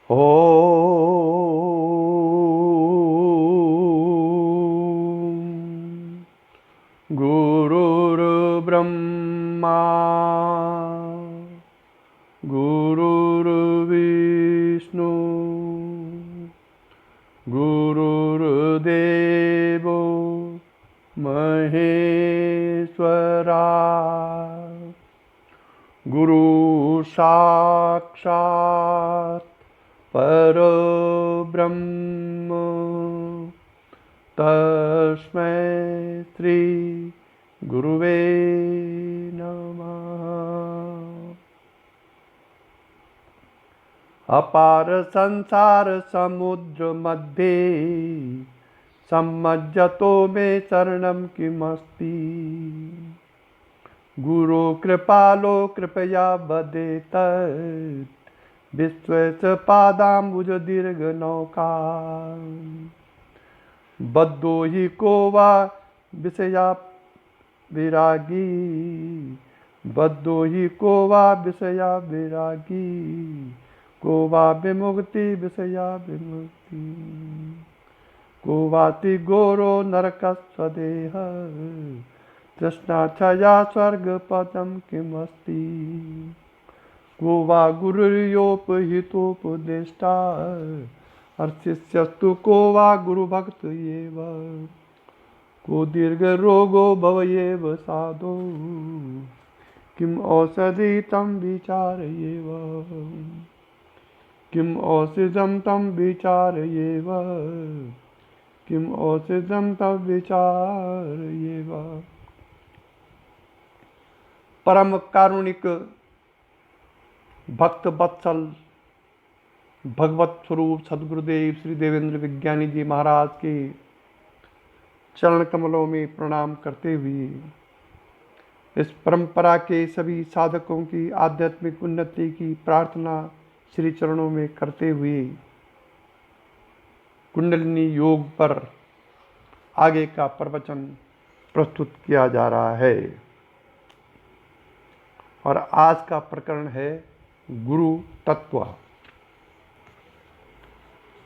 ॐ गुरुर्ब्रह्मा गुरुर्विष्णु गुरुर्देवो महेश्वरा गुरु साक्षात् परब्रह्म तस्मै श्री गुरुवे नमः। अपार संसार समुद्र मध्ये सम्मज्जतो मे शरणं किमस्ति। गुरु कृपालो कृपया वदेत विश्वस्य पादाम्बुज दीर्घ नौका। बद्धो हि को वा विषया विरागी बद्धो हि को वा विषया विरागी को वा विमुक्ति विषया विमुक्ति को वाति गोरो नरकस्वदेह तृष्णाक्षया स्वर्गपदं किमस्ति। को वा गुरुर्योपहितोपदेष्टा अर्चिष्यस्तु को वा गुरुभक्त एव। को दीर्घरोगो भवयेव साधो किम औषधि तं विचारयेव। किम औषधं तं विचारयेव। किम औषधं तं विचारयेव। परम कारुणिक भक्त वत्सल भगवत स्वरूप सद्गुरुदेव श्री देवेंद्र विज्ञानी जी महाराज के चरण कमलों में प्रणाम करते हुए इस परंपरा के सभी साधकों की आध्यात्मिक उन्नति की प्रार्थना श्री चरणों में करते हुए कुंडलिनी योग पर आगे का प्रवचन प्रस्तुत किया जा रहा है और आज का प्रकरण है गुरु तत्व।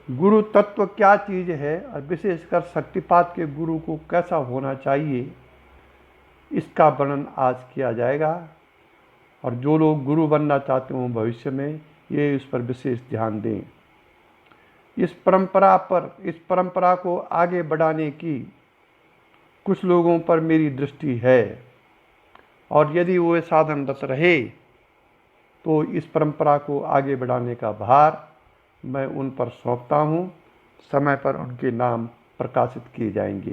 गुरु तत्व क्या चीज़ है और विशेषकर शक्तिपात के गुरु को कैसा होना चाहिए, इसका वर्णन आज किया जाएगा। और जो लोग गुरु बनना चाहते हों भविष्य में, ये इस पर विशेष ध्यान दें। इस परंपरा को आगे बढ़ाने की कुछ लोगों पर मेरी दृष्टि है और यदि वो साधनरत रहे तो इस परंपरा को आगे बढ़ाने का भार मैं उन पर सौंपता हूँ। समय पर उनके नाम प्रकाशित किए जाएंगे।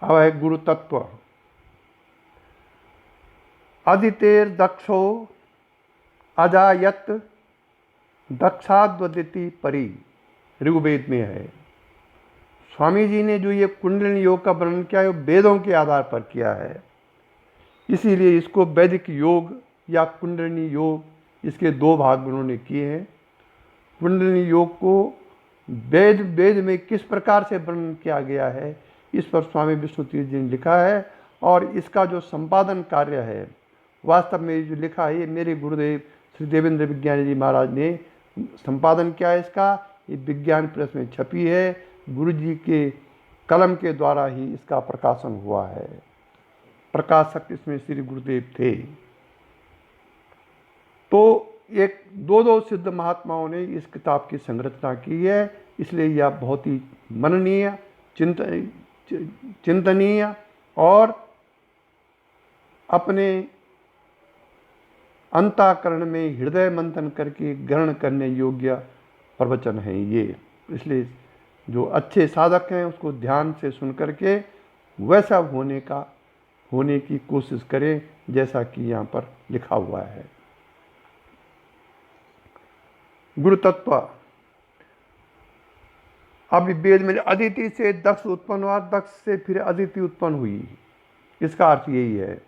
अब है गुरु तत्व। अदितेर दक्षो अजायत दक्षाद्वदिति परी, ऋग्वेद में है। स्वामी जी ने जो ये कुंडलिनी योग का वर्णन किया है वो वेदों के आधार पर किया है, इसीलिए इसको वैदिक योग या कुंडलिनी योग, इसके दो भाग उन्होंने किए हैं। कुंडलिनी योग को वेद में किस प्रकार से वर्णन किया गया है, इस पर स्वामी विष्णु तीर्थ जी ने लिखा है और इसका जो संपादन कार्य है, वास्तव में जो लिखा है ये मेरे गुरुदेव श्री देवेंद्र विज्ञानी जी महाराज ने संपादन किया है। इसका ये विज्ञान प्रेस में छपी है। गुरु जी के कलम के द्वारा ही इसका प्रकाशन हुआ है। प्रकाशक इसमें श्री गुरुदेव थे। तो एक दो सिद्ध महात्माओं ने इस किताब की संरचना की है, इसलिए यह बहुत ही मननीय, चिंतनीय और अपने अंतःकरण में हृदय मंथन करके ग्रहण करने योग्य प्रवचन है ये। इसलिए जो अच्छे साधक हैं उसको ध्यान से सुन करके वैसा होने की कोशिश करें जैसा कि यहाँ पर लिखा हुआ है। गुरु तत्व। अब वेद में अदिति से दक्ष उत्पन्न हुआ, दक्ष से फिर अदिति उत्पन्न हुई, इसका अर्थ यही है।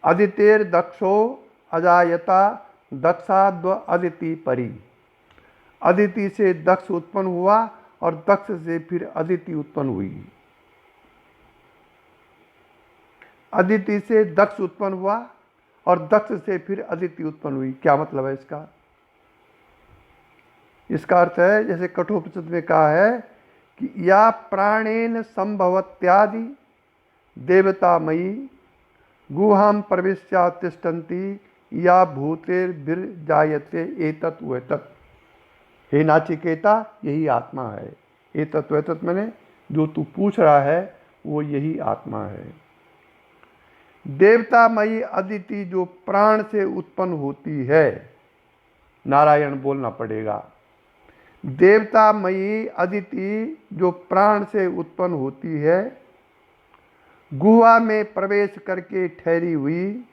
अदितेर दक्षो अजायता दक्षाद्व अदिति परी। अदिति से दक्ष उत्पन्न हुआ और दक्ष से फिर अदिति उत्पन्न हुई। अदिति से दक्ष उत्पन्न हुआ और दक्ष से फिर अदिति उत्पन्न हुई। क्या मतलब है इसका? इसका अर्थ है, जैसे कठोपनिषद में कहा है कि या प्राणेन संभवत्यादि देवतामयी गुहाम प्रविश्या तिष्ठन्ति या भूतेर्भिर्जायते एतत् वेतत्। हे नाचिकेता, यही आत्मा है। एतत् वेतत् मैंने जो तू पूछ रहा है वो यही आत्मा है। देवतामयी अदिति जो प्राण से उत्पन्न होती है, नारायण बोलना पड़ेगा। देवतामयी अदिति जो प्राण से उत्पन्न होती है, गुहा में प्रवेश करके ठहरी हुई,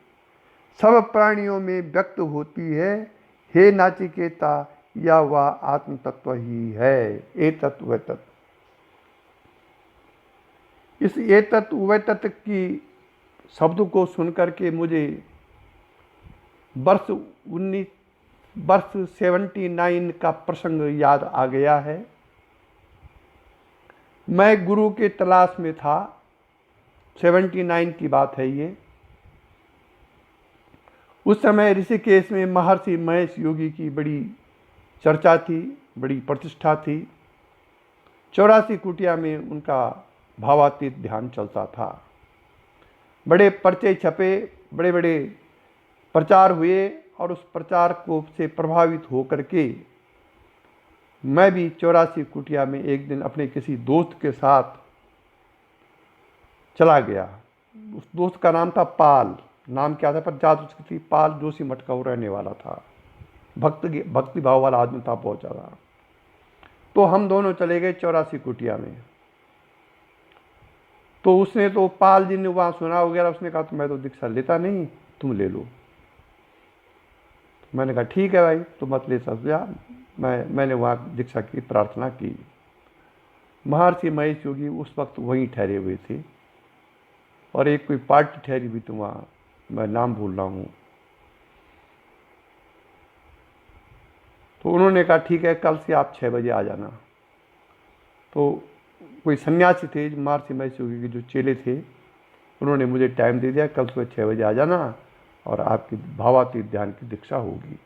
सब प्राणियों में व्यक्त होती है। हे नाचिकेता, या वह आत्म तत्व ही है। एतत् वेतत्। इस एतत् वेतत् की शब्द को सुनकर के मुझे वर्ष 79 का प्रसंग याद आ गया है। मैं गुरु के तलाश में था। 79 की बात है ये। उस समय ऋषिकेश में महर्षि महेश योगी की बड़ी चर्चा थी, बड़ी प्रतिष्ठा थी। 84 कुटिया में उनका भावातीत ध्यान चलता था। बड़े पर्चे छपे, बड़े बड़े प्रचार हुए, और उस प्रचार को से प्रभावित होकर के मैं भी 84 कुटिया में एक दिन अपने किसी दोस्त के साथ चला गया। उस दोस्त का नाम था पाल। नाम क्या था पर जात उसकी थी पाल। जोशी मठ का वो रहने वाला था। भक्ति भाव वाला आदमी था बहुत ज़्यादा। तो हम दोनों चले गए 84 कुटिया में। तो उसने तो पाल जी ने वहाँ सुना वगैरह, उसने कहा तो मैं तो दीक्षा लेता नहीं, तुम ले लो। मैंने कहा ठीक है भाई, तो मत ले सकता। मैंने वहाँ दीक्षा की प्रार्थना की। महर्षि महेश योगी उस वक्त वहीं ठहरे हुए थे, और एक कोई पार्टी ठहरी हुई थी वहाँ, मैं नाम भूल रहा हूँ। तो उन्होंने कहा ठीक है, कल से आप 6 बजे आ जाना। तो कोई सन्यासी थे महर्षि महेश योगी के जो चेले थे, उन्होंने मुझे टाइम दे दिया, कल सुबह 6 बजे आ जाना और आपकी भावातीत ध्यान की दीक्षा होगी।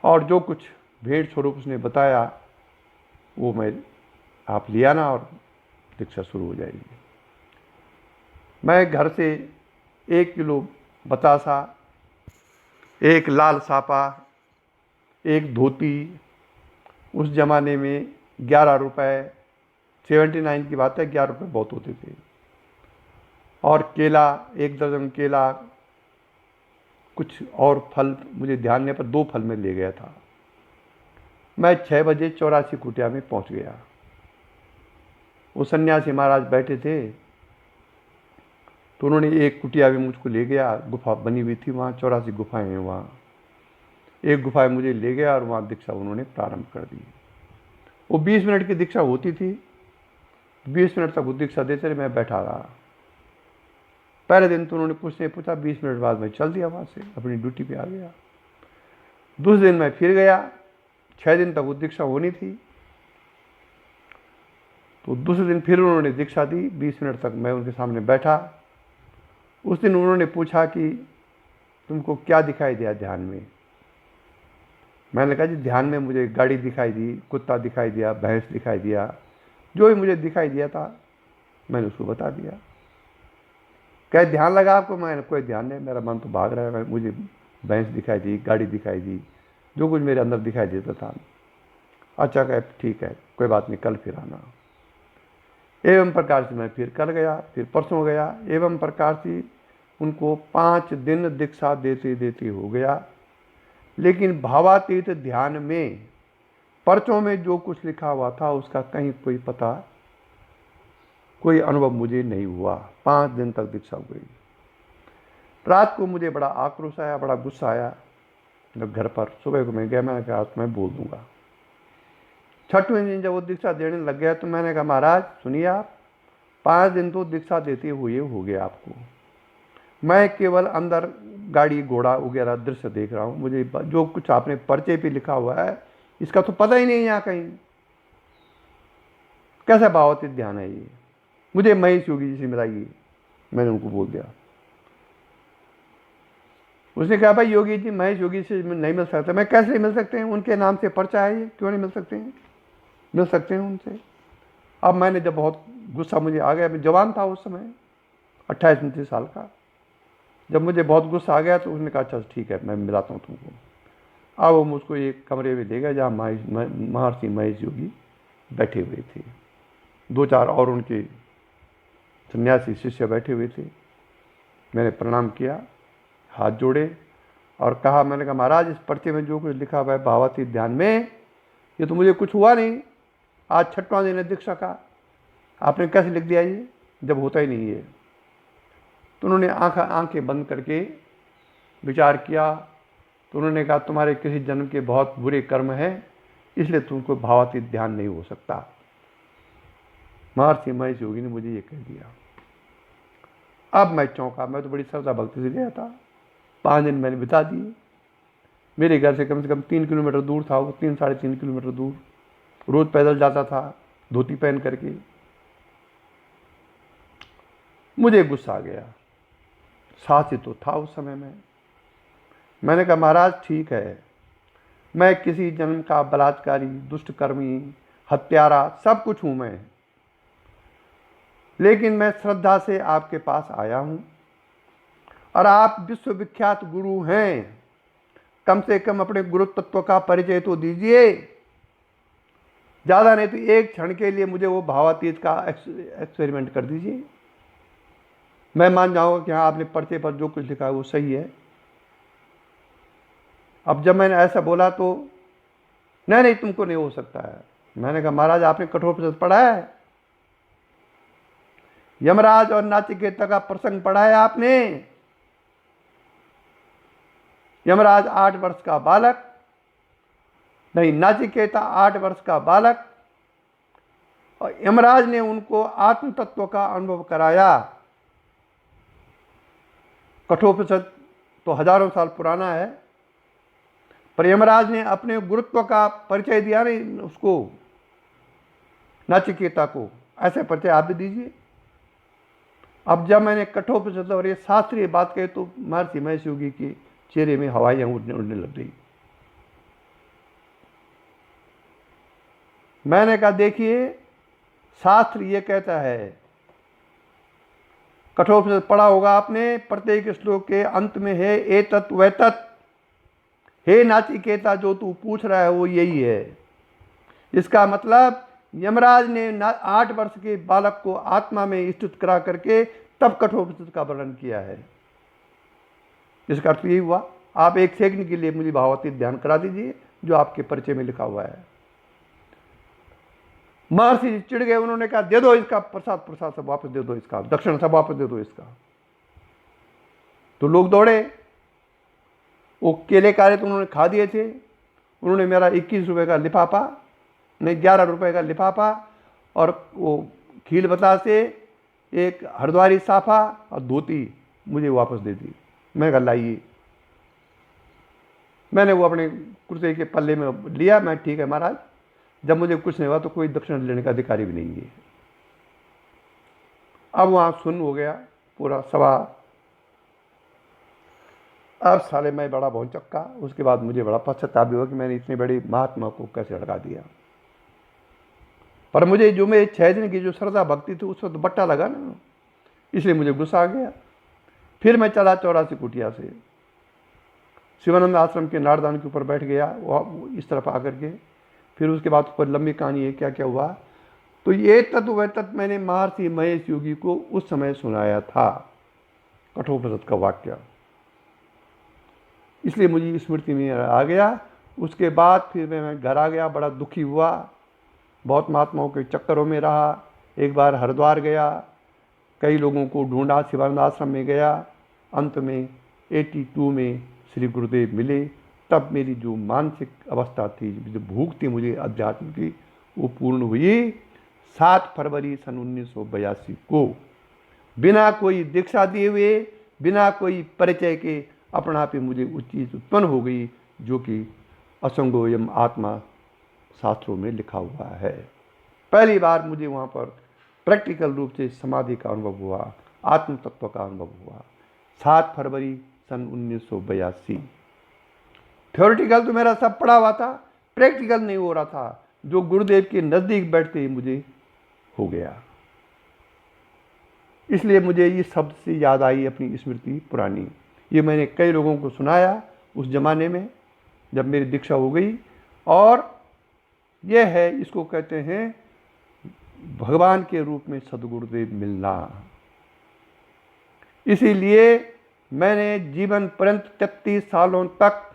और जो कुछ भेंट स्वरूप उसने बताया वो मैं आप ले आना और दीक्षा शुरू हो जाएगी। मैं घर से 1 किलो बतासा, 1 लाल सापा, 1 धोती, उस ज़माने में 11 रुपये, 79 की बात है, 11 रुपये बहुत होते थे, और केला, 1 दर्जन केला, कुछ और फल मुझे ध्यान नहीं, पर 2 फल में ले गया था। मैं 6 बजे 84 कुटिया में पहुंच गया। वो सन्यासी महाराज बैठे थे, तो उन्होंने एक कुटिया में मुझको ले गया। गुफा बनी हुई थी वहाँ, 84 गुफाएं हैं वहाँ। एक गुफा में मुझे ले गया और वहाँ दीक्षा उन्होंने प्रारंभ कर दी। वो 20 मिनट की दीक्षा होती थी। 20 मिनट तक वो दीक्षा देते रहे, मैं बैठा रहा। पहले दिन तो उन्होंने कुछ नहीं पूछा, 20 मिनट बाद मैं चल दिया वहाँ से, अपनी ड्यूटी पे आ गया। दूसरे दिन मैं फिर गया, 6 दिन तक वो दीक्षा होनी थी। तो दूसरे दिन फिर उन्होंने दीक्षा दी। 20 मिनट तक मैं उनके सामने बैठा। उस दिन उन्होंने पूछा कि तुमको क्या दिखाई दिया ध्यान में? मैंने कहा जी ध्यान में मुझे गाड़ी दिखाई दी, कुत्ता दिखाई दिया, भैंस दिखाई दिया, जो भी मुझे दिखाई दिया था मैंने उसको बता दिया। क्या ध्यान लगा आपको? मैंने कोई ध्यान नहीं, मेरा मन तो भाग रहा है। मुझे भैंस दिखाई दी, गाड़ी दिखाई दी, जो कुछ मेरे अंदर दिखाई देता था। अच्छा कहे ठीक है, कोई बात नहीं, कल फिर आना। एवं प्रकार से मैं फिर कल गया, फिर परसों गया। एवं प्रकार से उनको 5 दिन दीक्षा देते देते हो गया। लेकिन भावातीत ध्यान में पर्चों में जो कुछ लिखा हुआ था उसका कहीं कोई पता, कोई अनुभव मुझे नहीं हुआ। 5 दिन तक दीक्षा हुई। रात को मुझे बड़ा आक्रोश आया, बड़ा गुस्सा आया। जब घर पर सुबह को मैं गया, मैंने कहा मैं बोल दूंगा। 6वें दिन जब वो दीक्षा देने लग गया तो मैंने कहा महाराज सुनिए, आप 5 दिन तो दीक्षा देते हुए हो गया आपको, मैं केवल अंदर गाड़ी घोड़ा वगैरह दृश्य देख रहा हूँ। मुझे जो कुछ आपने पर्चे पे लिखा हुआ है इसका तो पता ही नहीं यहाँ कहीं। कैसा भावातीत ध्यान है ये? मुझे महेश योगी जी से मिलाइए। मैंने उनको बोल दिया। उसने कहा भाई योगी जी महेश योगी से नहीं मिल सकता। मैं कैसे मिल सकते हैं, उनके नाम से पर्चा है ये, क्यों नहीं मिल सकते हैं, मिल सकते हैं उनसे। अब मैंने जब बहुत गुस्सा मुझे आ गया, मैं जवान था उस समय 28-29 साल का, जब मुझे बहुत गुस्सा आ गया तो उसने कहा चल ठीक है मैं मिलाता हूँ तुमको। अब वो मुझको एक कमरे में ले गया जहाँ महर्षि महेश योगी बैठे हुए थे, 2-4 और उनके सन्यासी शिष्य बैठे हुए थे। मैंने प्रणाम किया, हाथ जोड़े और कहा, मैंने कहा महाराज इस पर्चे में जो कुछ लिखा हुआ है भावातीत ध्यान में, ये तो मुझे कुछ हुआ नहीं, आज 6वां दिन है दीक्षा का, आपने कैसे लिख दिया ये जब होता ही नहीं है। तो उन्होंने आंखें बंद करके विचार किया, तो उन्होंने कहा तुम्हारे किसी जन्म के बहुत बुरे कर्म हैं, इसलिए तुमको भावातीत ध्यान नहीं हो सकता। महर्षि महेश योगी ने मुझे ये कह दिया। अब मैं चौंका, मैं तो बड़ी श्रद्धा भक्ति से गया था, 5 दिन मैंने बिता दिए। मेरे घर से कम 3 किलोमीटर दूर था वो, 3-3.5 किलोमीटर दूर, रोज पैदल जाता था धोती पहन करके। मुझे गुस्सा आ गया, साहसी तो था उस समय में। मैंने कहा महाराज ठीक है, मैं किसी जन्म का बलात्कारी, दुष्टकर्मी, हत्यारा सब कुछ हूं मैं, लेकिन मैं श्रद्धा से आपके पास आया हूं और आप विश्वविख्यात गुरु हैं, कम से कम अपने गुरु तत्व का परिचय तो दीजिए। ज़्यादा नहीं तो एक क्षण के लिए मुझे वो भावातीत का एक्सपेरिमेंट कर दीजिए, मैं मान जाऊंगा कि हाँ आपने पर्चे पर जो कुछ लिखा है वो सही है। अब जब मैंने ऐसा बोला तो नहीं तुमको नहीं हो सकता है। मैंने कहा महाराज आपने कठोपनिषद पढ़ा है, यमराज और नाचिकेता का प्रसंग पढ़ा है आपने। यमराज 8 वर्ष का बालक, नहीं नाचिकेता 8 वर्ष का बालक, और यमराज ने उनको आत्म तत्व का अनुभव कराया। कठोपनिषद तो हजारों साल पुराना है, पर यमराज ने अपने गुरुत्व का परिचय दिया नहीं उसको, नाचिकेता को। ऐसे परिचय आप भी दीजिए। अब जब मैंने कठोपनिषद और ये शास्त्रीय बात कही तो महर्षि महेश योगी के चेहरे में हवाइयां उड़ने लग गई। मैंने कहा देखिए शास्त्र ये कहता है, कठोपनिषद पढ़ा होगा आपने, प्रत्येक श्लोक के अंत में है एतत् वैतत्, हे नाचिकेता जो तू पूछ रहा है वो यही है। इसका मतलब यमराज ने 8 वर्ष के बालक को आत्मा में स्थित करा करके तब कठोपनिषद का वर्णन किया है। इसका अर्थ यही हुआ। आप एक सेकंड के लिए मुझे भावातीत ध्यान करा दीजिए जो आपके परिचय में लिखा हुआ है। महर्षि जी चिढ़ गए, उन्होंने कहा दे दो इसका प्रसाद सब वापस दे दो, इसका दक्षिण सब वापस दे दो इसका। तो लोग दौड़े, वो केले काले तो उन्होंने खा दिए थे। उन्होंने मेरा 21 रुपये का लिफाफा, नहीं 11 रुपये का लिफाफा और वो खील बतासे, एक हरिद्वारी साफा और धोती मुझे वापस दे दी। मैंने कहा लाइए। मैंने वो अपने कुर्ते के पल्ले में लिया। मैं ठीक है महाराज, जब मुझे कुछ नहीं हुआ तो कोई दक्षिण लेने का अधिकारी भी नहीं है। अब वहाँ सुन्न हो गया पूरा सभा। अब साले मैं बड़ा भौचक्का। उसके बाद मुझे बड़ा पश्चाताप हुआ कि मैंने इतने बड़े महात्मा को कैसे लगा दिया। पर मुझे जो मेरे 6 दिन की जो श्रद्धा भक्ति थी उस वक्त बट्टा लगा ना, इसलिए मुझे गुस्सा आ गया। फिर मैं चला 84 कुटिया से शिवानंद आश्रम के नारदान के ऊपर बैठ गया इस तरफ आकर के। फिर उसके बाद ऊपर लंबी कहानी है क्या क्या हुआ। तो ये तत्व वह तत्व मैंने महर्षि महेश योगी को उस समय सुनाया था, कठोपनिषद का वाक्य, इसलिए मुझे स्मृति में आ गया। उसके बाद फिर मैं घर आ गया, बड़ा दुखी हुआ, बहुत महात्माओं के चक्करों में रहा। एक बार हरिद्वार गया, कई लोगों को ढूंढा, शिवानंद आश्रम में गया। अंत में 82 में श्री गुरुदेव मिले। तब मेरी जो मानसिक अवस्था थी, जो भूख थी मुझे अध्यात्म की, वो पूर्ण हुई। 7 फरवरी सन 1982 को बिना कोई दीक्षा दिए हुए, बिना कोई परिचय के अपना आप ही मुझे उस चीज़ उत्पन्न हो गई जो कि असंगोयम आत्मा शास्त्रों में लिखा हुआ है। पहली बार मुझे वहाँ पर प्रैक्टिकल रूप से समाधि का अनुभव हुआ, आत्म तत्व का अनुभव हुआ। 7 फरवरी सन 1982। थ्योरेटिकल तो मेरा सब पढ़ा हुआ था, प्रैक्टिकल नहीं हो रहा था। जो गुरुदेव के नज़दीक बैठते ही मुझे हो गया। इसलिए मुझे ये शब्द से याद आई अपनी स्मृति पुरानी। ये मैंने कई लोगों को सुनाया उस ज़माने में जब मेरी दीक्षा हो गई। और यह है, इसको कहते हैं भगवान के रूप में सदगुरुदेव मिलना। इसीलिए मैंने जीवन पर्यंत 33 सालों तक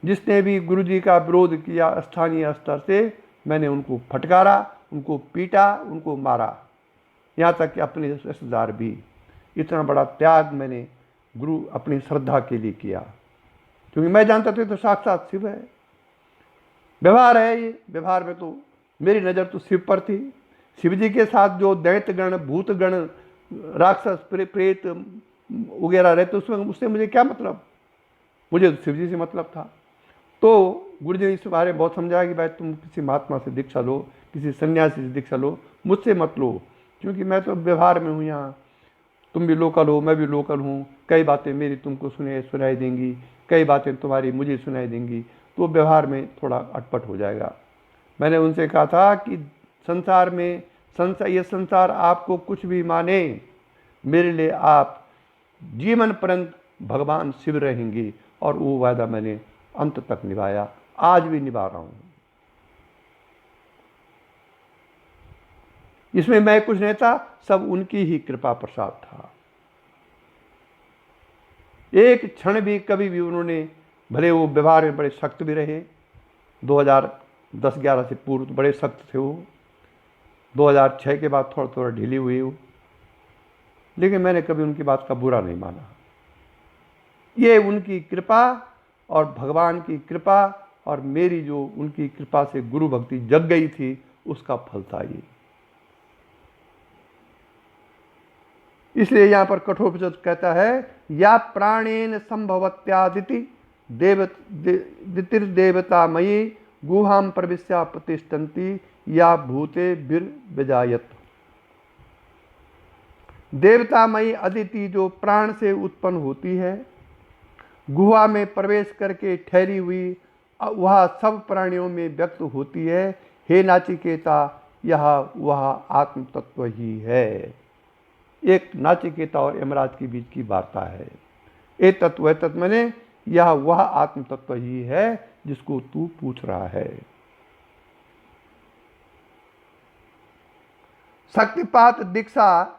जिसने भी गुरु जी का विरोध किया स्थानीय स्तर से, मैंने उनको फटकारा, उनको पीटा, उनको मारा, यहाँ तक कि अपने रिश्तेदार भी। इतना बड़ा त्याग मैंने गुरु अपनी श्रद्धा के लिए किया, क्योंकि मैं जानता था तो साक्षात शिव है। व्यवहार है ये, व्यवहार में तो मेरी नज़र तो शिव पर थी। शिव जी के साथ जो दैत्यगण, भूतगण, राक्षस, प्रेत वगैरह रहते उसमें, उससे मुझे क्या मतलब, मुझे तो शिव जी से मतलब था। तो गुरु जी ने इस बारे में बहुत समझाया कि भाई तुम किसी महात्मा से दीक्षा लो, किसी सन्यासी से दीक्षा लो, मुझसे मत लो, क्योंकि मैं तो व्यवहार में हूँ यहाँ। तुम भी लोकल हो, मैं भी लोकल हूँ। कई बातें मेरी तुमको सुनाई देंगी, कई बातें तुम्हारी मुझे सुनाई देंगी, तो व्यवहार में थोड़ा अटपट हो जाएगा। मैंने उनसे कहा था कि संसार में ये संसार आपको कुछ भी माने, मेरे लिए आप जीवन पर्यंत भगवान शिव रहेंगे। और वो वादा मैंने अंत तक निभाया, आज भी निभा रहा हूँ। इसमें मैं कुछ नहीं था, सब उनकी ही कृपा प्रसाद था। एक क्षण भी कभी भी उन्होंने, भले वो व्यवहार में बड़े सख्त भी रहे, 2010-11 से पूर्व तो बड़े सख्त थे वो, 2006 के बाद थोड़ा थोड़ा ढीली हुई वो, लेकिन मैंने कभी उनकी बात का बुरा नहीं माना। ये उनकी कृपा और भगवान की कृपा और मेरी जो उनकी कृपा से गुरु भक्ति जग गई थी, उसका फल था ये। इसलिए यहाँ पर कठोपनिषद कहता है, या प्राणेन संभवत्यादिति देवतामयी गुहाम प्रविश्या प्रतिष्ठन्ति या भूते विजायत। देवतामयी अदिति जो प्राण से उत्पन्न होती है, गुहा में प्रवेश करके ठहरी हुई, वह सब प्राणियों में व्यक्त होती है। हे नाचिकेता, यह वह आत्म तत्व ही है। एक नाचिकेता और यमराज के बीच की वार्ता है। ए तत्व मैंने यह वह आत्म तत्व ही है जिसको तू पूछ रहा है। शक्तिपात दीक्षा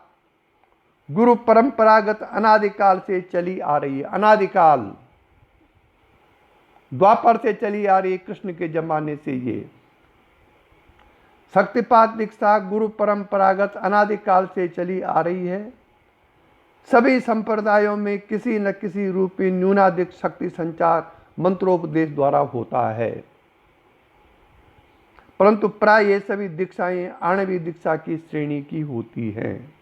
गुरु परंपरागत अनादिकाल से चली आ रही है। अनादिकाल द्वापर से चली आ रही है, कृष्ण के जमाने से ये शक्तिपात दीक्षा गुरु परंपरागत अनादिकाल से चली आ रही है। सभी संप्रदायों में किसी न किसी रूप में न्यूनाधिक शक्ति संचार मंत्रोपदेश द्वारा होता है, परंतु प्राय ये सभी दीक्षाएं आणविक दीक्षा की श्रेणी की होती हैं।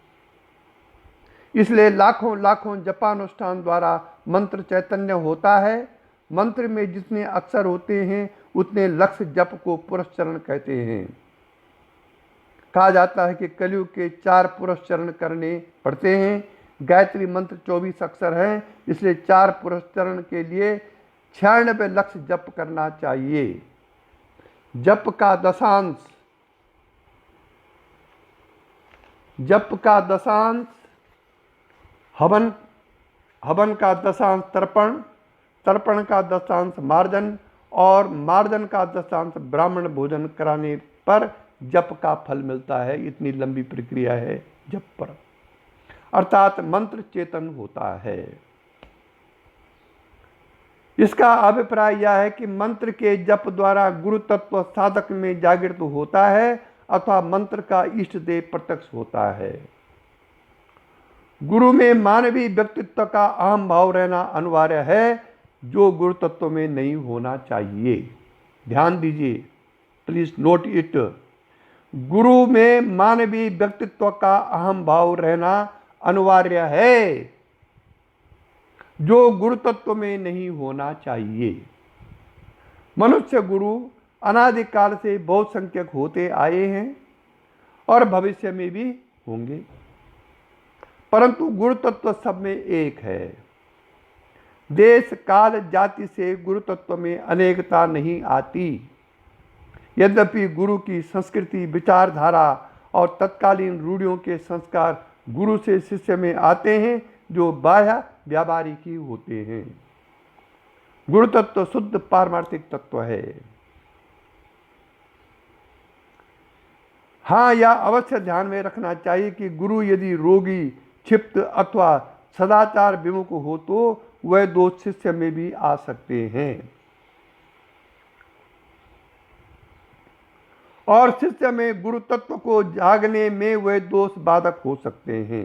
इसलिए लाखों लाखों जपानुष्ठान द्वारा मंत्र चैतन्य होता है। मंत्र में जितने अक्षर होते हैं उतने लक्ष्य जप को पुरस्चरण कहते हैं। कहा जाता है कि कलयुग के 4 पुरस्चरण करने पड़ते हैं। गायत्री मंत्र 24 अक्षर हैं, इसलिए 4 पुरस्चरण के लिए 96 लक्ष्य जप करना चाहिए। जप का दशांश हवन, हवन का दशांश तर्पण, तर्पण का दशांश मार्जन और मार्जन का दशांश ब्राह्मण भोजन कराने पर जप का फल मिलता है। इतनी लंबी प्रक्रिया है जप पर, अर्थात मंत्र चेतन होता है। इसका अभिप्राय यह है कि मंत्र के जप द्वारा गुरु तत्व साधक में जागृत होता है अथवा मंत्र का इष्ट देव प्रत्यक्ष होता है। गुरु में मानवीय व्यक्तित्व का अहम भाव रहना अनिवार्य है, जो गुरु तत्व में नहीं होना चाहिए। ध्यान दीजिए, प्लीज नोट इट। गुरु में मानवीय व्यक्तित्व का अहम भाव रहना अनिवार्य है, जो गुरु तत्व में नहीं होना चाहिए। मनुष्य गुरु अनादिकाल से बहुत संख्यक होते आए हैं और भविष्य में भी होंगे, परंतु गुरु तत्व सब में एक है। देश काल जाति से गुरु तत्व में अनेकता नहीं आती। यद्यपि गुरु की संस्कृति, विचारधारा और तत्कालीन रूढ़ियों के संस्कार गुरु से शिष्य में आते हैं, जो बाह्य व्यावहारिकी होते हैं। गुरु तत्व शुद्ध पारमार्थिक तत्व है। हाँ, यह अवश्य ध्यान में रखना चाहिए कि गुरु यदि रोगी, क्षिप्त अथवा सदाचार विमुख हो तो वह दोष शिष्य में भी आ सकते हैं और शिष्य में गुरु तत्व को जागने में वह दोष बाधक हो सकते हैं।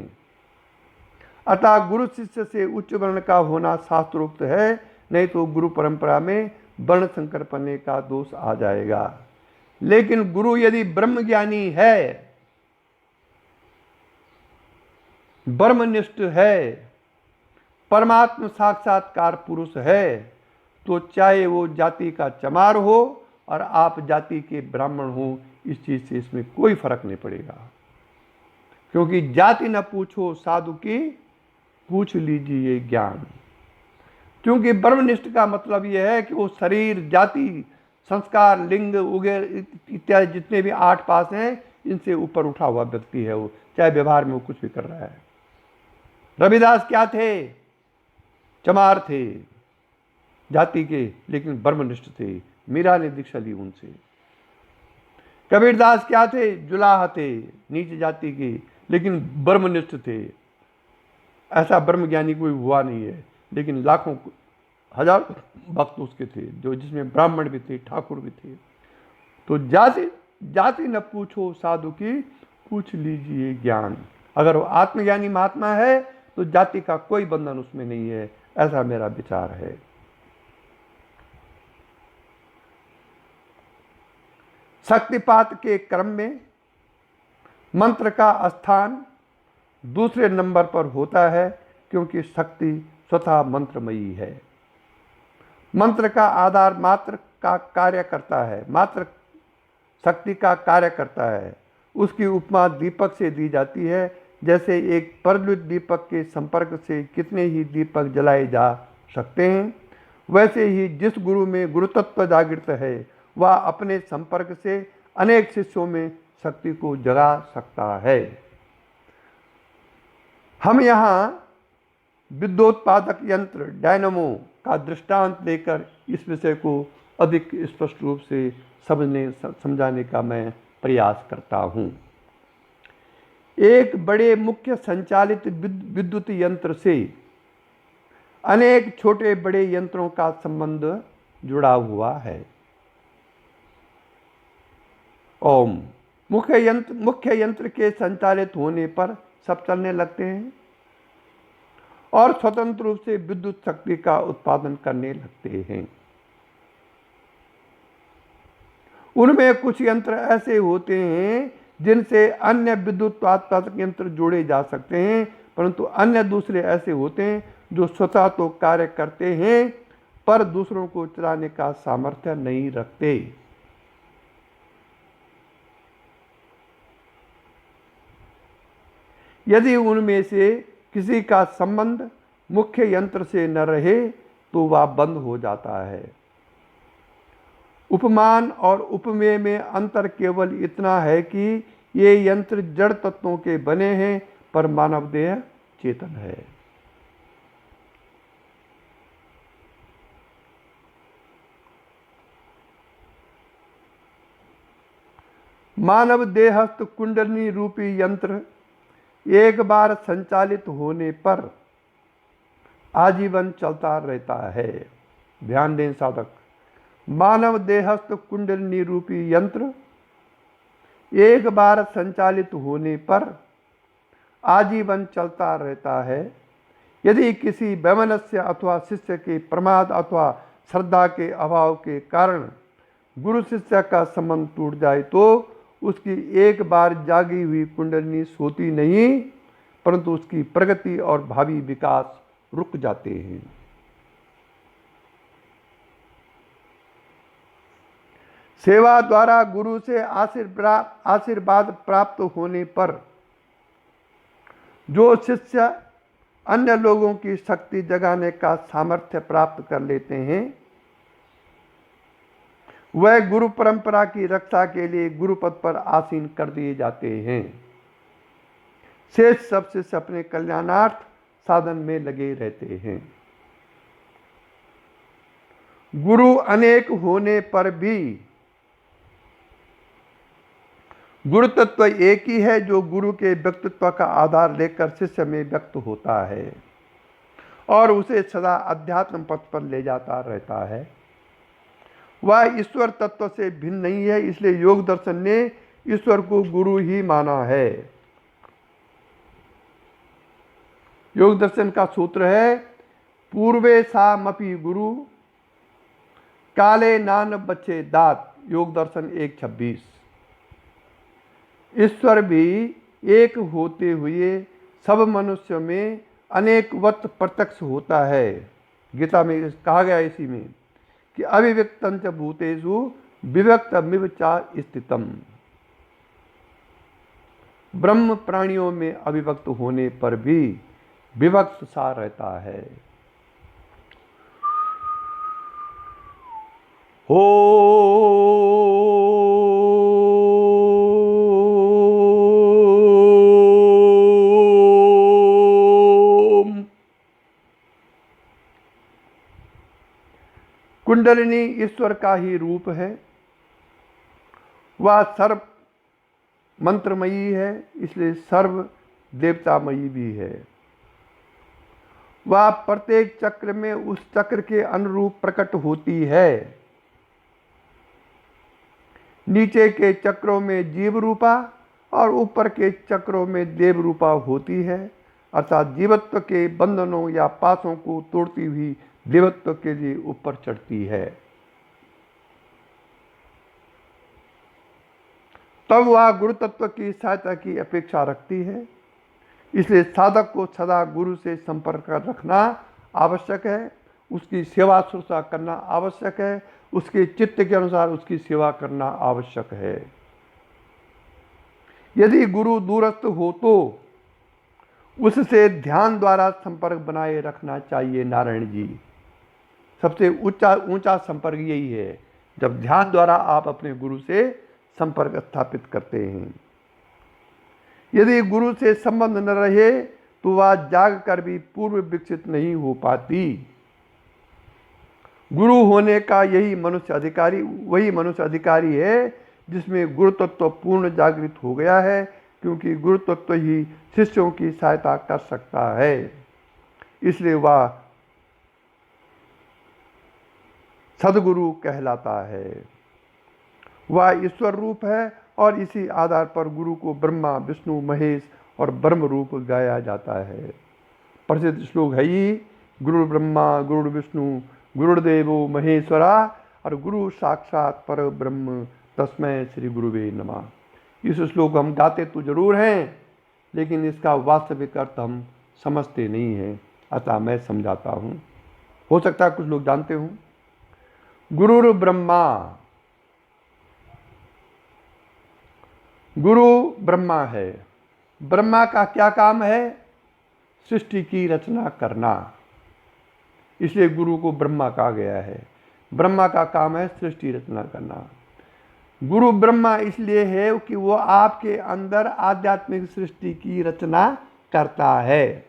अतः गुरु शिष्य से उच्च वर्ण का होना शास्त्रोक्त है, नहीं तो गुरु परंपरा में वर्ण संकरपने का दोष आ जाएगा। लेकिन गुरु यदि ब्रह्मज्ञानी है, ब्रह्मनिष्ठ है, परमात्म साक्षात्कार पुरुष है, तो चाहे वो जाति का चमार हो और आप जाति के ब्राह्मण हो, इस चीज से इसमें कोई फर्क नहीं पड़ेगा। क्योंकि जाति न पूछो साधु की, पूछ लीजिए ज्ञान। क्योंकि ब्रह्मनिष्ठ का मतलब यह है कि वो शरीर, जाति, संस्कार, लिंग वगैरह इत्यादि जितने भी 8 पास हैं, इनसे ऊपर उठा हुआ व्यक्ति है वो, चाहे व्यवहार में वो कुछ भी कर रहा है। रविदास क्या थे? चमार थे जाति के, लेकिन ब्रह्मनिष्ठ थे। मीरा ने दीक्षा ली उनसे। कबीरदास क्या थे? जुलाह थे, नीच जाति के, लेकिन ब्रह्मनिष्ठ थे। ऐसा ब्रह्मज्ञानी कोई हुआ नहीं है, लेकिन लाखों हजार भक्त उसके थे, जो जिसमें ब्राह्मण भी थे, ठाकुर भी थे। तो जाति न पूछो साधु की, पूछ लीजिए ज्ञान। अगर वो आत्मज्ञानी महात्मा है तो जाति का कोई बंधन उसमें नहीं है, ऐसा मेरा विचार है। शक्तिपात के क्रम में मंत्र का स्थान दूसरे नंबर पर होता है, क्योंकि शक्ति स्वतः मंत्रमयी है। मंत्र का आधार मात्र का कार्य करता है, मात्र शक्ति का कार्य करता है। उसकी उपमा दीपक से दी जाती है। जैसे एक प्रज्वलित दीपक के संपर्क से कितने ही दीपक जलाए जा सकते हैं, वैसे ही जिस गुरु में गुरुतत्व जागृत है, वह अपने संपर्क से अनेक शिष्यों में शक्ति को जगा सकता है। हम यहाँ विद्युत्पादक यंत्र डायनामो का दृष्टांत लेकर इस विषय को अधिक स्पष्ट रूप से समझाने का मैं प्रयास करता हूँ। एक बड़े मुख्य संचालित विद्युत यंत्र से अनेक छोटे बड़े यंत्रों का संबंध जुड़ा हुआ है। ओम मुख्य यंत्र के संचालित होने पर सब चलने लगते हैं और स्वतंत्र रूप से विद्युत शक्ति का उत्पादन करने लगते हैं। उनमें कुछ यंत्र ऐसे होते हैं जिनसे अन्य विद्युत्पादक यंत्र जोड़े जा सकते हैं, परंतु अन्य दूसरे ऐसे होते हैं जो स्वतः तो कार्य करते हैं पर दूसरों को चलाने का सामर्थ्य नहीं रखते। यदि उनमें से किसी का संबंध मुख्य यंत्र से न रहे तो वह बंद हो जाता है। उपमान और उपमेय में अंतर केवल इतना है कि ये यंत्र जड़ तत्वों के बने हैं, पर मानव देह चेतन है। मानव देहस्थ कुंडलिनी रूपी यंत्र एक बार संचालित होने पर आजीवन चलता रहता है। ध्यान दें साधक, मानव देहस्थ कुंडलिनी रूपी यंत्र एक बार संचालित होने पर आजीवन चलता रहता है। यदि किसी वैमनस्य अथवा शिष्य के प्रमाद अथवा श्रद्धा के अभाव के कारण गुरु शिष्य का संबंध टूट जाए तो उसकी एक बार जागी हुई कुंडलिनी सोती नहीं, परंतु उसकी प्रगति और भावी विकास रुक जाते हैं। सेवा द्वारा गुरु से आशीर्वाद प्राप्त होने पर जो शिष्य अन्य लोगों की शक्ति जगाने का सामर्थ्य प्राप्त कर लेते हैं, वह गुरु परंपरा की रक्षा के लिए गुरुपद पर आसीन कर दिए जाते हैं। शेष सब शिष्य अपने कल्याणार्थ साधन में लगे रहते हैं। गुरु अनेक होने पर भी गुरु तत्व एक ही है, जो गुरु के व्यक्तित्व का आधार लेकर शिष्य में व्यक्त होता है और उसे सदा अध्यात्म पथ पर ले जाता रहता है। वह ईश्वर तत्व से भिन्न नहीं है, इसलिए योग दर्शन ने ईश्वर को गुरु ही माना है। योग दर्शन का सूत्र है, पूर्वे सामपि गुरु काले नान बच्चे दात। योग दर्शन 1:26। ईश्वर भी एक होते हुए सब मनुष्य में अनेकवत प्रत्यक्ष होता है। गीता में कहा गया इसी में कि अविव्यक्तं च भूतेषु विव्यक्तमिव च स्थितम्। ब्रह्म प्राणियों में अविभक्त होने पर भी विभक्त सा रहता है। हो कुंडलिनी ईश्वर का ही रूप है। वह सर्व मंत्रमयी है, इसलिए सर्व देवतामयी भी है। वह प्रत्येक चक्र में उस चक्र के अनुरूप प्रकट होती है। नीचे के चक्रों में जीव रूपा और ऊपर के चक्रों में देव रूपा होती है, अर्थात जीवत्व के बंधनों या पासों को तोड़ती हुई देवत्व के लिए ऊपर चढ़ती है। तब वह गुरु तत्व की सहायता की अपेक्षा रखती है। इसलिए साधक को सदा गुरु से संपर्क रखना आवश्यक है, उसकी सेवा शुश्रूषा करना आवश्यक है, उसके चित्त के अनुसार उसकी सेवा करना आवश्यक है। यदि गुरु दूरस्थ हो तो उससे ध्यान द्वारा संपर्क बनाए रखना चाहिए। नारायण जी, सबसे ऊंचा संपर्क यही है, जब ध्यान द्वारा आप अपने गुरु से संपर्क स्थापित करते हैं। यदि गुरु से संबंध न रहे तो वह जाग कर भी पूर्व विकसित नहीं हो पाती। गुरु होने का वही मनुष्य अधिकारी है जिसमें गुरु तत्व पूर्ण जागृत हो गया है, क्योंकि गुरु तत्व ही शिष्यों की सहायता कर सकता है। इसलिए वह सदगुरु कहलाता है। वह ईश्वर रूप है और इसी आधार पर गुरु को ब्रह्मा, विष्णु, महेश और ब्रह्म रूप गाया जाता है। प्रसिद्ध श्लोक है ही, गुरु ब्रह्मा गुरु विष्णु गुरुदेवो महेश्वरा और गुरु साक्षात पर ब्रह्म तस्मै श्री गुरुवे नमः। इस श्लोक हम गाते तो जरूर हैं, लेकिन इसका वास्तविक अर्थ हम समझते नहीं हैं, अतः मैं समझाता हूँ। हो सकता है कुछ लोग जानते हों। गुरु ब्रह्मा, गुरु ब्रह्मा है। ब्रह्मा का क्या काम है? सृष्टि की रचना करना, इसलिए गुरु को ब्रह्मा कहा गया है। ब्रह्मा का काम है सृष्टि रचना करना। गुरु ब्रह्मा इसलिए है कि वो आपके अंदर आध्यात्मिक सृष्टि की रचना करता है,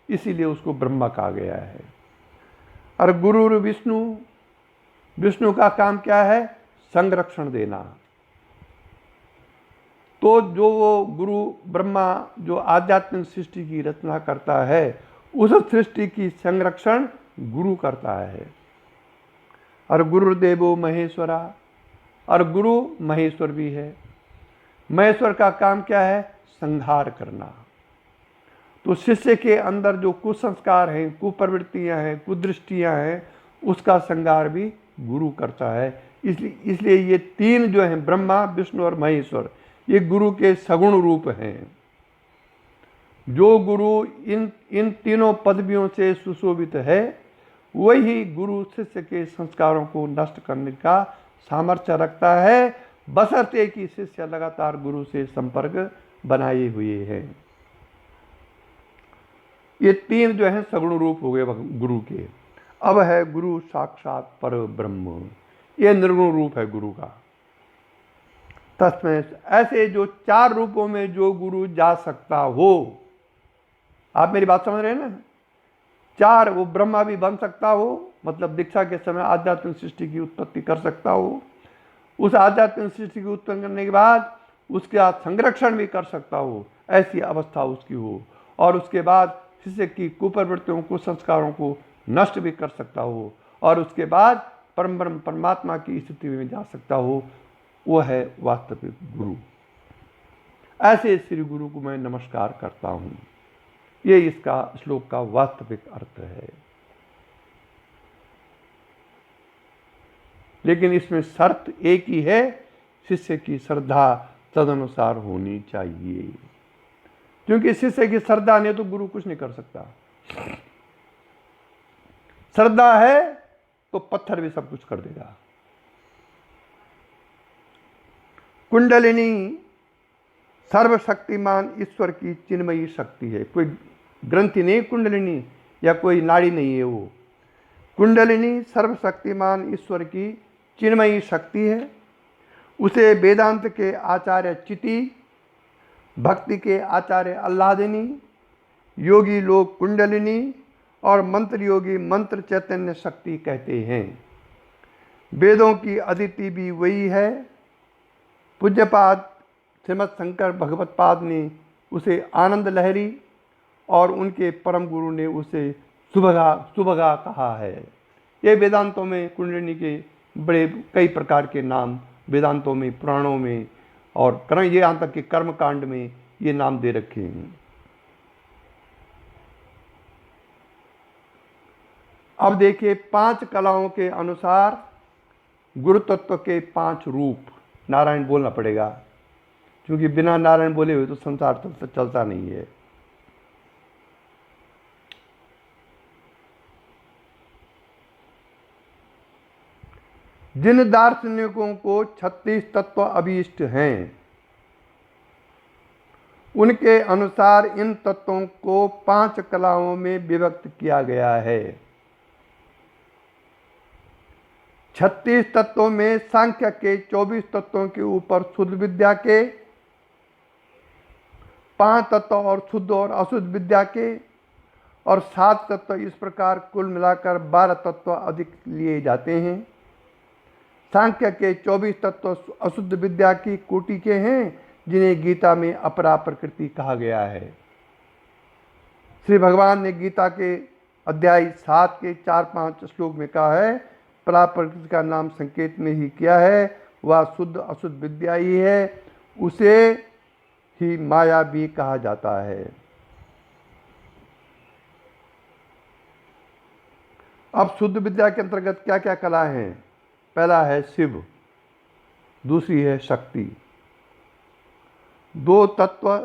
इसीलिए उसको ब्रह्मा कहा गया है। और गुरु विष्णु, विष्णु का काम क्या है? संरक्षण देना। तो जो वो गुरु ब्रह्मा जो आध्यात्मिक सृष्टि की रचना करता है, उस सृष्टि की संरक्षण गुरु करता है। और गुरुदेवो महेश्वरा, और गुरु महेश्वर भी है। महेश्वर का काम क्या है? संहार करना। तो शिष्य के अंदर जो कुसंस्कार हैं, कुप्रवृत्तियां हैं, कुदृष्टियां हैं, उसका संहार भी गुरु करता है। इसलिए ये तीन जो हैं, ब्रह्मा, विष्णु और महेश्वर, ये गुरु के सगुण रूप हैं। जो गुरु इन तीनों पदवियों से सुशोभित है, वही गुरु शिष्य के संस्कारों को नष्ट करने का सामर्थ्य रखता है, बशर्ते कि शिष्य लगातार गुरु से संपर्क बनाए हुए हैं। ये तीन जो है सगुण रूप हो गए गुरु के। अब है गुरु साक्षात पर ब्रह्म, ये निर्गुण रूप है गुरु का। तस्मै, ऐसे जो चार रूपों में जो गुरु जा सकता हो, आप मेरी बात समझ रहे हैं ना? चार, वो ब्रह्मा भी बन सकता हो, मतलब दीक्षा के समय आध्यात्मिक सृष्टि की उत्पत्ति कर सकता हो, उस आध्यात्मिक सृष्टि की उत्पन्न करने के बाद उसका संरक्षण भी कर सकता हो, ऐसी अवस्था उसकी हो, और उसके बाद शिष्य की कुप्रवृत्तियों को, संस्कारों को नष्ट भी कर सकता हो, और उसके बाद परम ब्रह्म परमात्मा की स्थिति में जा सकता हो। वो है वास्तविक गुरु। ऐसे श्री गुरु को मैं नमस्कार करता हूँ। ये इसका श्लोक का वास्तविक अर्थ है। लेकिन इसमें शर्त एक ही है, शिष्य की श्रद्धा तदनुसार होनी चाहिए, क्योंकि शिष्य की श्रद्धा नहीं तो गुरु कुछ नहीं कर सकता। श्रद्धा है तो पत्थर भी सब कुछ कर देगा। कुंडलिनी सर्वशक्तिमान ईश्वर की चिन्मयी शक्ति है। कोई ग्रंथि नहीं कुंडलिनी, या कोई नाड़ी नहीं है वो। कुंडलिनी सर्वशक्तिमान ईश्वर की चिन्मयी शक्ति है। उसे वेदांत के आचार्य चिति, भक्ति के आचार्य आह्लादिनी, योगी लोग कुंडलिनी और मंत्र योगी मंत्र चैतन्य शक्ति कहते हैं। वेदों की अदिति भी वही है। पूज्यपाद श्रीमद शंकर भगवत पाद ने उसे आनंद लहरी और उनके परम गुरु ने उसे सुभगा कहा है। ये वेदांतों में कुंडलिनी के बड़े कई प्रकार के नाम वेदांतों में, पुराणों में और ये यहाँ तक कि कर्म कांड में ये नाम दे रखे हैं। अब देखिए, 5 कलाओं के अनुसार गुरु तत्व के 5 रूप। नारायण बोलना पड़ेगा, क्योंकि बिना नारायण बोले हुए तो संसार चलता नहीं है। जिन दार्शनिकों को 36 तत्व अभीष्ट हैं, उनके अनुसार इन तत्वों को 5 कलाओं में विभक्त किया गया है। 36 तत्वों में सांख्य के 24 तत्वों के ऊपर शुद्ध विद्या के 5 तत्व और शुद्ध और अशुद्ध विद्या के और 7 तत्व, इस प्रकार कुल मिलाकर 12 तत्व अधिक लिए जाते हैं। सांख्य के 24 तत्व अशुद्ध विद्या की कोटि के हैं, जिन्हें गीता में अपरा प्रकृति कहा गया है। श्री भगवान ने गीता के अध्याय 7 के 4-5 श्लोक में कहा है, परा प्रकृति का नाम संकेत में ही किया है, वह शुद्ध अशुद्ध विद्या ही है, उसे ही माया भी कहा जाता है। अब शुद्ध विद्या के अंतर्गत क्या क्या कला हैं? पहला है शिव, दूसरी है शक्ति। 2 तत्व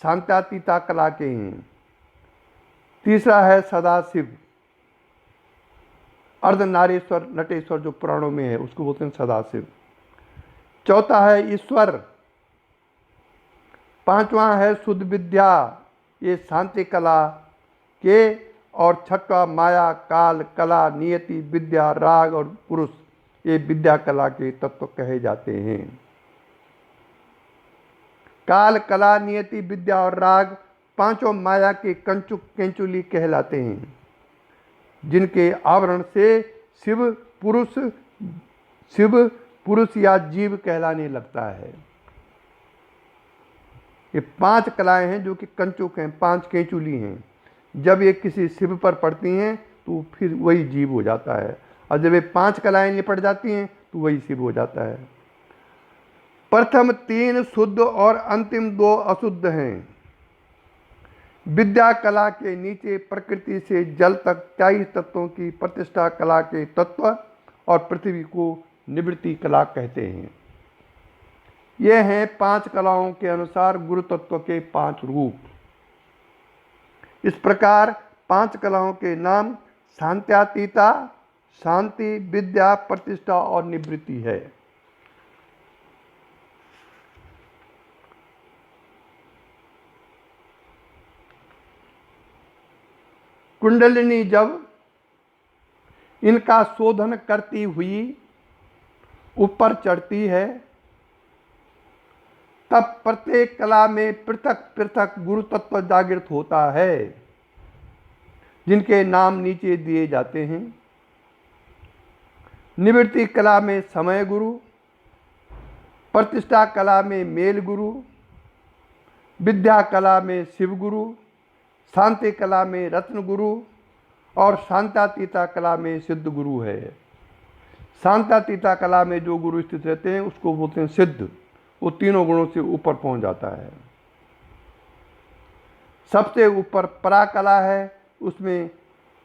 शांत्यातीता कला के हैं। तीसरा है सदाशिव, अर्धनारीश्वर नटेश्वर जो पुराणों में है उसको बोलते हैं सदाशिव। चौथा है ईश्वर। 5वां है शुद्ध विद्या, ये शांति कला के। और 6वां माया, काल, कला, नियति, विद्या, राग और पुरुष, ये विद्या कला के तत्व कहे जाते हैं। काल, कला, नियति, विद्या और राग पांचों माया के केंचुली कहलाते हैं, जिनके आवरण से शिव पुरुष या जीव कहलाने लगता है। ये 5 कलाएं हैं जो कि कंचुक हैं, 5 केंचुली हैं। जब ये किसी शिव पर पड़ती हैं तो फिर वही जीव हो जाता है, और जब ये 5 कलाएं निपट जाती हैं तो वही शिव हो जाता है। प्रथम 3 शुद्ध और अंतिम 2 अशुद्ध हैं। विद्या कला के नीचे प्रकृति से जल तक 23 तत्वों की प्रतिष्ठा कला के तत्व और पृथ्वी को निवृत्ति कला कहते हैं। ये हैं 5 कलाओं के अनुसार गुरु तत्व के 5 रूप। इस प्रकार 5 कलाओं के नाम शांत्यातीता, शांति, विद्या, प्रतिष्ठा और निवृत्ति है। कुंडलिनी जब इनका शोधन करती हुई ऊपर चढ़ती है, तब प्रत्येक कला में पृथक पृथक गुरु तत्व जागृत होता है, जिनके नाम नीचे दिए जाते हैं। निवृत्ति कला में समय गुरु, प्रतिष्ठा कला में मेल गुरु, विद्या कला में शिव गुरु, शांति कला में रत्न गुरु और शांतातीता कला में सिद्ध गुरु है। शांतातीता कला में जो गुरु स्थित रहते हैं उसको बोलते हैं सिद्ध। वो तीनों गुणों से ऊपर पहुंच जाता है। सबसे ऊपर पराकला है, उसमें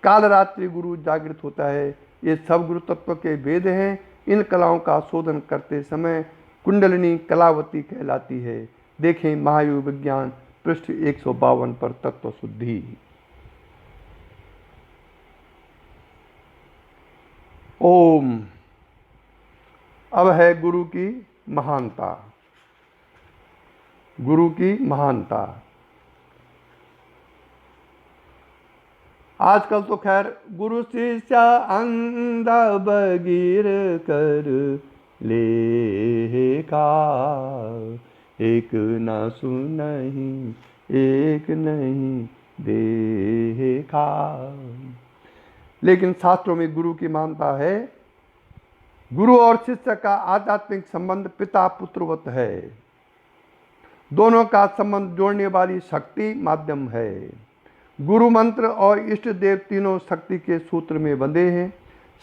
कालरात्रि गुरु जागृत होता है। ये सब गुरु तत्व के वेद हैं। इन कलाओं का शोधन करते समय कुंडलिनी कलावती कहलाती है। देखें महायुग विज्ञान पृष्ठ 152 पर तत्व शुद्धि। ओम। अब है गुरु की महानता। गुरु की महानता। आजकल तो खैर गुरु शिष्य अंधा बगीर कर ले का, एक ना सुनहि एक नहीं देखा। लेकिन शास्त्रों में गुरु की मान्यता है। गुरु और शिष्य का आध्यात्मिक संबंध पिता पुत्रवत है। दोनों का संबंध जोड़ने वाली शक्ति माध्यम है। गुरु मंत्र और इष्ट देव तीनों शक्ति के सूत्र में बंधे हैं।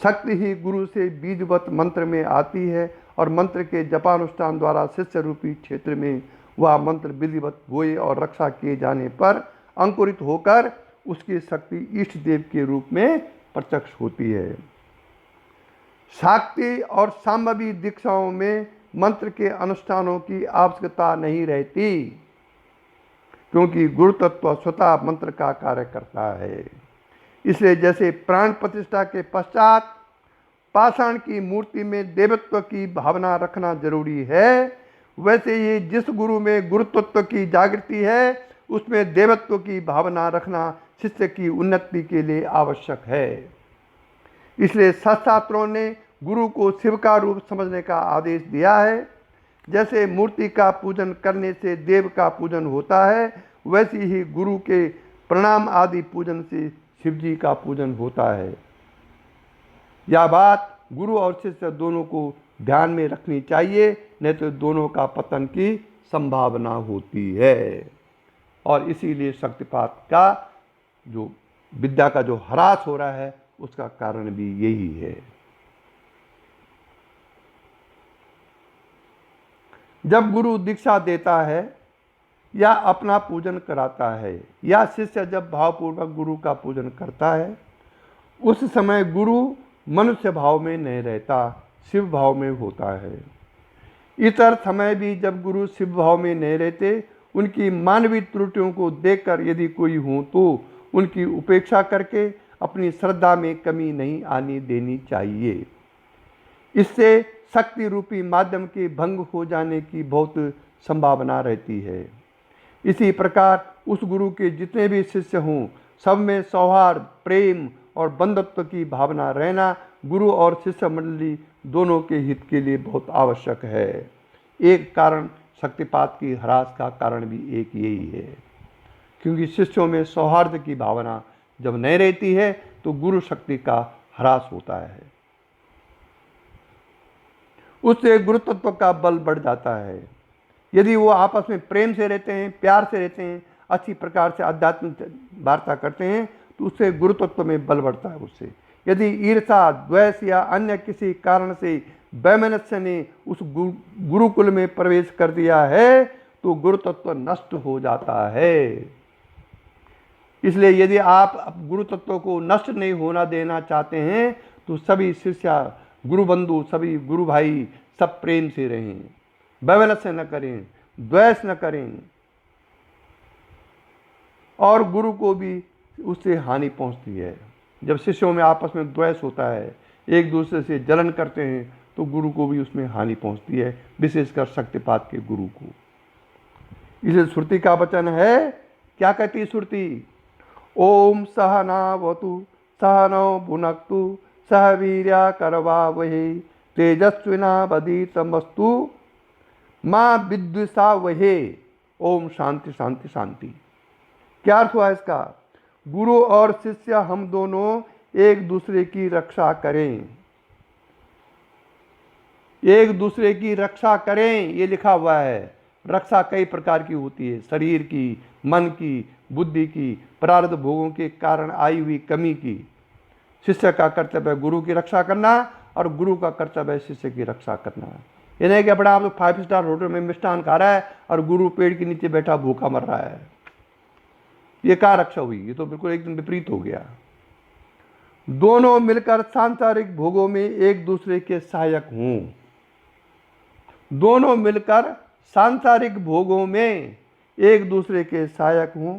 शक्ति ही गुरु से बीजवत मंत्र में आती है और मंत्र के जपानुष्ठान द्वारा शिष्य रूपी क्षेत्र में वह मंत्र विधिवत बोए और रक्षा किए जाने पर अंकुरित होकर उसकी शक्ति इष्ट देव के रूप में प्रत्यक्ष होती है। शाक्ति और सांबवी दीक्षाओं में मंत्र के अनुष्ठानों की आवश्यकता नहीं रहती, क्योंकि गुरु तत्व स्वतः मंत्र का कार्य करता है। इसलिए जैसे प्राण प्रतिष्ठा के पश्चात पाषाण की मूर्ति में देवत्व की भावना रखना जरूरी है, वैसे ही जिस गुरु में गुरु तत्व की जागृति है उसमें देवत्व की भावना रखना शिष्य की उन्नति के लिए आवश्यक है। इसलिए शास्त्रों ने गुरु को शिव का रूप समझने का आदेश दिया है। जैसे मूर्ति का पूजन करने से देव का पूजन होता है, वैसे ही गुरु के प्रणाम आदि पूजन से शिव जी का पूजन होता है। यह बात गुरु और शिष्य दोनों को ध्यान में रखनी चाहिए, नहीं तो दोनों का पतन की संभावना होती है। और इसीलिए शक्तिपात का जो विद्या का जो ह्रास हो रहा है उसका कारण भी यही है। जब गुरु दीक्षा देता है या अपना पूजन कराता है या शिष्य जब भावपूर्वक गुरु का पूजन करता है, उस समय गुरु मनुष्य भाव में नहीं रहता, शिव भाव में होता है। इतर समय भी जब गुरु शिव भाव में नहीं रहते, उनकी मानवीय त्रुटियों को देखकर यदि कोई हो तो उनकी उपेक्षा करके अपनी श्रद्धा में कमी नहीं आनी देनी चाहिए। इससे शक्ति रूपी माध्यम के भंग हो जाने की बहुत संभावना रहती है। इसी प्रकार उस गुरु के जितने भी शिष्य हों, सब में सौहार्द, प्रेम और बंधुत्व की भावना रहना गुरु और शिष्य मंडली दोनों के हित के लिए बहुत आवश्यक है। एक कारण शक्तिपात की ह्रास का कारण भी एक यही है, क्योंकि शिष्यों में सौहार्द की भावना जब नहीं रहती है तो गुरु शक्ति का ह्रास होता है। उससे गुरु तत्व का बल बढ़ जाता है। यदि वो आपस में प्रेम से रहते हैं, प्यार से रहते हैं, अच्छी प्रकार से आध्यात्मिक वार्ता करते हैं, तो उससे गुरु तत्व में बल बढ़ता है। उससे यदि ईर्षा, द्वेष या अन्य किसी कारण से वैमनस्य ने उस गुरुकुल में प्रवेश कर दिया है तो गुरु तत्व नष्ट हो जाता है। इसलिए यदि आप गुरु तत्व को नष्ट नहीं होना देना चाहते हैं तो सभी शिष्य, गुरु बंधु, सभी गुरु भाई सब प्रेम से रहें, वैमनस्य न करें, द्वेष न करें, और गुरु को भी उससे हानि पहुंचती है। जब शिष्यों में आपस में द्वेष होता है, एक दूसरे से जलन करते हैं, तो गुरु को भी उसमें हानि पहुंचती है, विशेषकर शक्तिपात के गुरु को। इसलिए श्रुति का वचन है, क्या कहती श्रुति? ओम सहनावतु सहनौ भुनक्तु सह वीर्या करवावहे तेजस्विनावधीतमस्तु माँ विद्विषावहे। ओम शांति शांति शांति। क्या अर्थ हुआ इसका? गुरु और शिष्य हम दोनों एक दूसरे की रक्षा करें, एक दूसरे की रक्षा करें, ये लिखा हुआ है। रक्षा कई प्रकार की होती है, शरीर की, मन की, बुद्धि की, प्रारब्ध भोगों के कारण आई हुई कमी की। शिष्य का कर्तव्य है गुरु की रक्षा करना और गुरु का कर्तव्य है शिष्य की रक्षा करना। ये नहीं कि अपना आप लोग 5 स्टार होटल में मिष्ठान खा रहा है और गुरु पेड़ के नीचे बैठा भूखा मर रहा है। ये क्या रक्षा हुई? ये तो बिल्कुल एकदम विपरीत हो गया। दोनों मिलकर सांसारिक भोगों में एक दूसरे के सहायक हों। दोनों मिलकर सांसारिक भोगों में एक दूसरे के सहायक हों।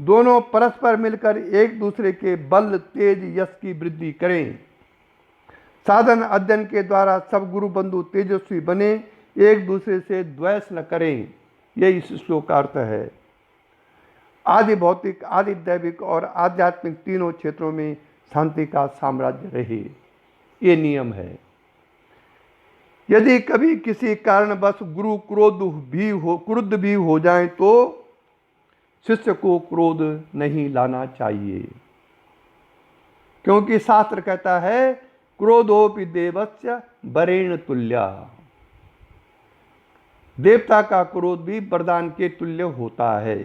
दोनों परस्पर मिलकर एक दूसरे के बल तेज यश की वृद्धि करें। साधन अध्ययन के द्वारा सब गुरु बंधु तेजस्वी बने, एक दूसरे से द्वेष न करें। यही इस श्लोक का अर्थ है। आदि भौतिक, आदि दैविक और आध्यात्मिक तीनों क्षेत्रों में शांति का साम्राज्य रहे, ये नियम है। यदि कभी किसी कारणवश गुरु क्रुद्ध भी हो जाए तो शिष्य को क्रोध नहीं लाना चाहिए, क्योंकि शास्त्र कहता है क्रोधोपि देवस्य वरेण तुल्य। देवता का क्रोध भी वरदान के तुल्य होता है।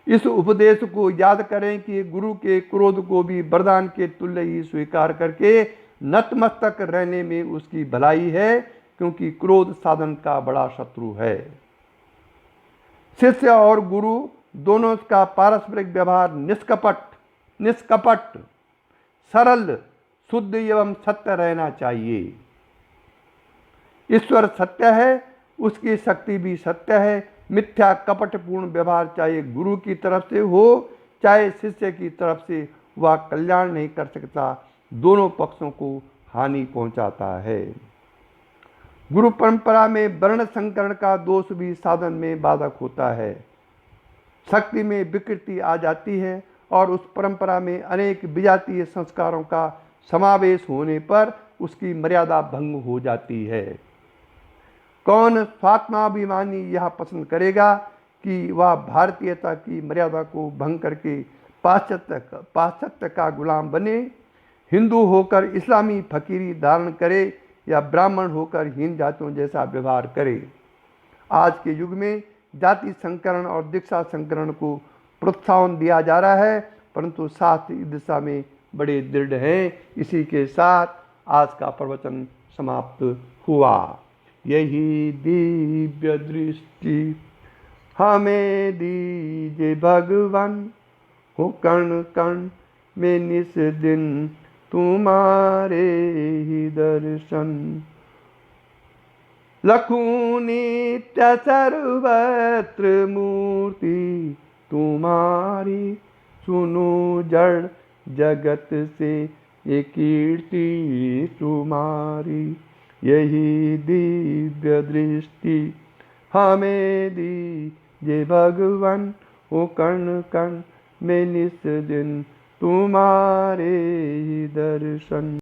इस उपदेश को याद करें कि गुरु के क्रोध को भी वरदान के तुल्य ही स्वीकार करके नतमस्तक रहने में उसकी भलाई है, क्योंकि क्रोध साधन का बड़ा शत्रु है। शिष्य और गुरु दोनों का पारस्परिक व्यवहार निष्कपट, सरल, शुद्ध एवं सत्य रहना चाहिए। ईश्वर सत्य है, उसकी शक्ति भी सत्य है। मिथ्या कपटपूर्ण व्यवहार चाहे गुरु की तरफ से हो चाहे शिष्य की तरफ से, वह कल्याण नहीं कर सकता, दोनों पक्षों को हानि पहुंचाता है। गुरु परंपरा में वर्ण संकरण का दोष भी साधन में बाधक होता है। शक्ति में विकृति आ जाती है और उस परंपरा में अनेक विजातीय संस्कारों का समावेश होने पर उसकी मर्यादा भंग हो जाती है। कौन स्वात्माभिमानी यह पसंद करेगा कि वह भारतीयता की मर्यादा को भंग करके पाश्चात्य का गुलाम बने, हिंदू होकर इस्लामी फकीरी धारण करे या ब्राह्मण होकर हीन जातियों जैसा व्यवहार करे। आज के युग में जाति संकरण और दीक्षा संकरण को प्रोत्साहन दिया जा रहा है, परंतु शास्त्र इस दिशा में बड़े दृढ़ हैं। इसी के साथ आज का प्रवचन समाप्त हुआ। यही दिव्य दृष्टि हमें दीजिए भगवान, हो कण कण में निस दिन तुम्हारे ही दर्शन। लखूं नित्य सर्वत्र मूर्ति तुम्हारी, सुनो जड़ जगत से ये कीर्ति तुम्हारी। यही दिव्य दृष्टि हमें दीजिए भगवान, ओ कण कण में निस दिन तुम्हारे ही दर्शन।